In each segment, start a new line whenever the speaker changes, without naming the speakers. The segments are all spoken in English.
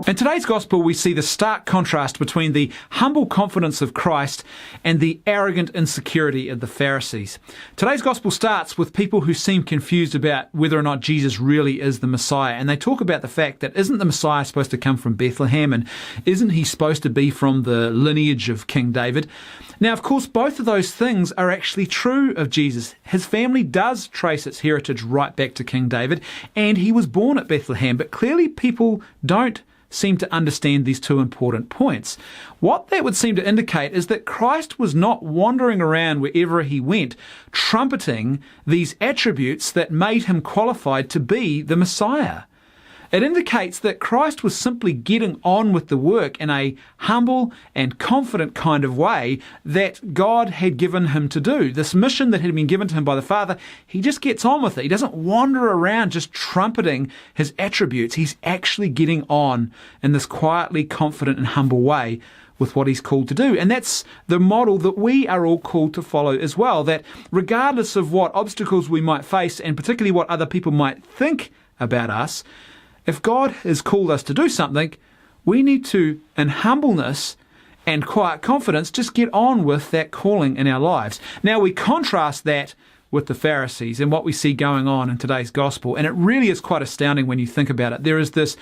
In today's gospel, we see the stark contrast between the humble confidence of Christ and the arrogant insecurity of the Pharisees. Today's gospel starts with people who seem confused about whether or not Jesus really is the Messiah. And they talk about the fact that isn't the Messiah supposed to come from Bethlehem, and isn't he supposed to be from the lineage of King David? Now, of course, both of those things are actually true of Jesus. His family does trace its heritage right back to King David, and he was born at Bethlehem. But clearly people don't seem to understand these two important points. What that would seem to indicate is that Christ was not wandering around wherever he went, trumpeting these attributes that made him qualified to be the Messiah. It indicates that Christ was simply getting on with the work in a humble and confident kind of way that God had given him to do. This mission that had been given to him by the Father, he just gets on with it. He doesn't wander around just trumpeting his attributes. He's actually getting on in this quietly confident and humble way with what he's called to do. And that's the model that we are all called to follow as well, that regardless of what obstacles we might face, and particularly what other people might think about us, if God has called us to do something, we need to, in humbleness and quiet confidence, just get on with that calling in our lives. Now, we contrast that with the Pharisees and what we see going on in today's gospel, and it really is quite astounding when you think about it. There is this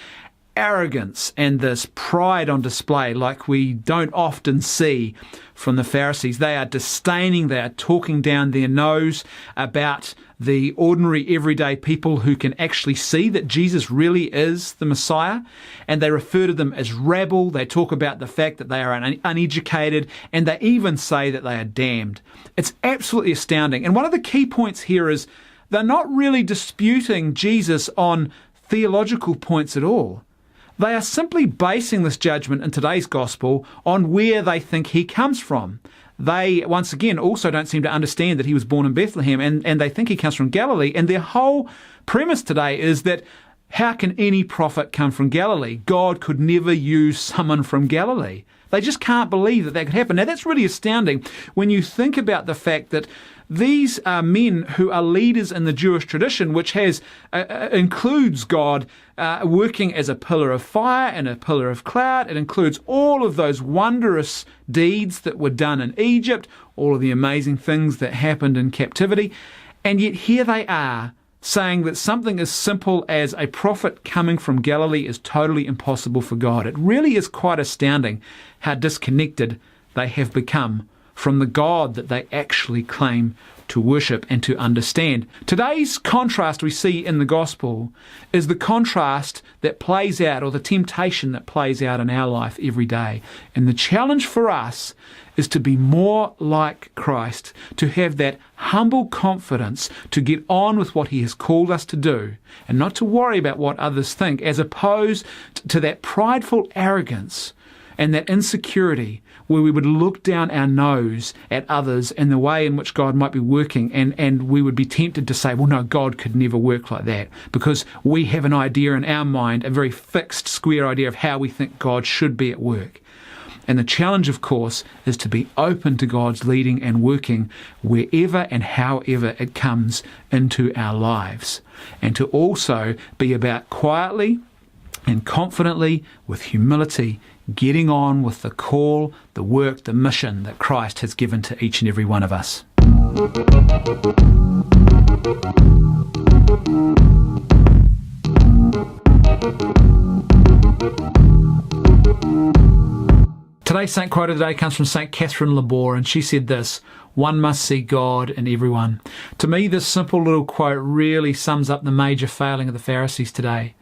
arrogance and this pride on display like we don't often see from the Pharisees. They are disdaining, they are talking down their nose about the ordinary everyday people who can actually see that Jesus really is the Messiah, and they refer to them as rabble. They talk about the fact that they are uneducated, and they even say that they are damned. It's absolutely astounding. And one of the key points here is they're not really disputing Jesus on theological points at all. They are simply basing this judgment in today's gospel on where they think he comes from. They, once again, also don't seem to understand that he was born in Bethlehem, and they think he comes from Galilee. And their whole premise today is that how can any prophet come from Galilee? God could never use someone from Galilee. They just can't believe that could happen. Now, that's really astounding when you think about the fact that these are men who are leaders in the Jewish tradition, which includes God working as a pillar of fire and a pillar of cloud. It includes all of those wondrous deeds that were done in Egypt, all of the amazing things that happened in captivity. And yet here they are saying that something as simple as a prophet coming from Galilee is totally impossible for God. It really is quite astounding how disconnected they have become from the God that they actually claim to worship and to understand. Today's contrast we see in the gospel is the contrast that plays out, or the temptation that plays out in our life every day. And the challenge for us is to be more like Christ, to have that humble confidence, to get on with what he has called us to do, and not to worry about what others think, as opposed to that prideful arrogance and that insecurity where we would look down our nose at others and the way in which God might be working, and we would be tempted to say, well, no, God could never work like that, because we have an idea in our mind, a very fixed, square idea of how we think God should be at work. And the challenge, of course, is to be open to God's leading and working wherever and however it comes into our lives, and to also be about quietly and confidently, with humility, getting on with the call, the work, the mission that Christ has given to each and every one of us. Today's Saint quote of the day comes from Saint Catherine Laboure, and she said this: "One must see God in everyone." To me, this simple little quote really sums up the major failing of the Pharisees today.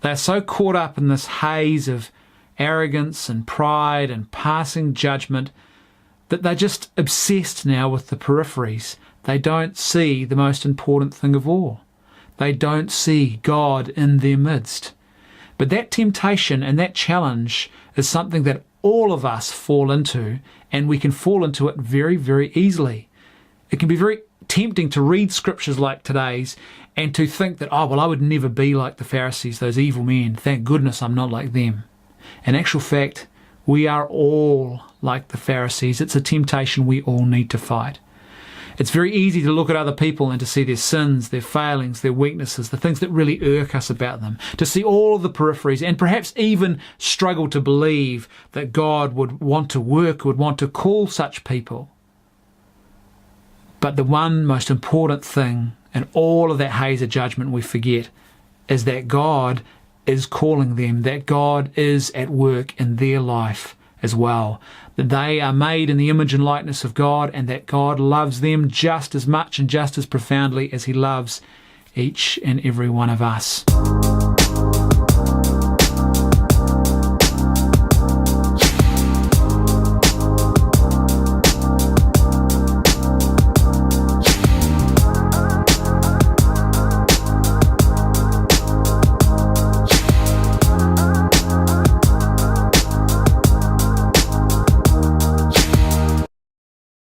They are so caught up in this haze of arrogance and pride and passing judgment that they're just obsessed now with the peripheries. They don't see the most important thing of all. They don't see God in their midst. But that temptation and that challenge is something that all of us fall into, and we can fall into it very, very easily. It can be very tempting to read scriptures like today's and to think that, oh, well, I would never be like the Pharisees, those evil men. Thank goodness I'm not like them. In actual fact, we are all like the Pharisees. It's a temptation we all need to fight. It's very easy to look at other people and to see their sins, their failings, their weaknesses, the things that really irk us about them, to see all of the peripheries and perhaps even struggle to believe that God would want to work, would want to call such people. But the one most important thing in all of that haze of judgment we forget is that God is calling them, that God is at work in their life as well, that they are made in the image and likeness of God, and that God loves them just as much and just as profoundly as he loves each and every one of us.